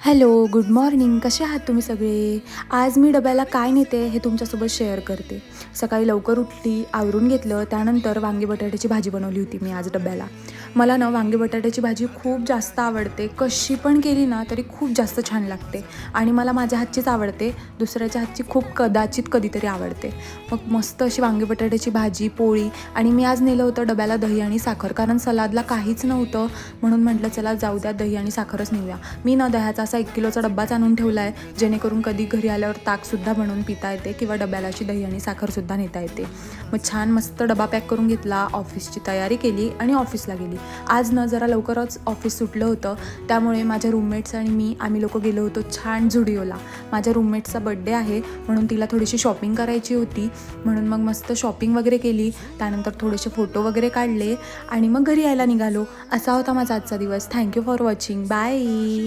Hello, good morning. कसे आहात तुम्ही सगळे? आज मी डब्याला काय नेते हे तुमच्यासोबत शेअर करते. सकाळी लवकर उठली, आवरून घेतलं, त्यानंतर वांगी बटाट्याची भाजी बनवली होती मी आज डब्याला. मला ना वांगी बटाट्याची भाजी खूप जास्त आवडते. कशी पण केली ना तरी खूप जास्त छान लागते आणि मला माझ्या हातचीच आवडते. दुसऱ्याच्या हातची खूप कदाचित कधीतरी आवडते. मग मस्त अशी वांगी बटाट्याची भाजी, पोळी आणि मी आज नेलं होतं डब्याला दही आणि साखर, कारण सलादला काहीच नव्हतं. म्हणून म्हटलं चला जाऊ द्या, दही आणि साखरच नेऊया. मी ना दह्याचा असा 1 किलोचा डब्बाच आणून ठेवला आहे, जेणेकरून कधी घरी आल्यावर ताकसुद्धा बनवून पिता येते किंवा डब्याला अशी दही आणि साखरसुद्धा नेता येते. मग छान मस्त डबा पॅक करून घेतला, ऑफिसची तयारी केली आणि ऑफिसला गेली. आज ना जरा लवकरच ऑफिस सुटलं होतं, त्यामुळे माझ्या रूममेट्स आणि आम्ही लोकं गेलो होतो छान झुडिओला. माझ्या रूममेटचा बड्डे आहे, म्हणून तिला थोडीशी शॉपिंग करायची होती. म्हणून मग मस्त शॉपिंग वगैरे केली. त्यानंतर थोडेसे फोटो वगैरे काढले आणि मग घरी यायला निघालो. असा होता माझा आजचा दिवस. Thank you for watching. बाय.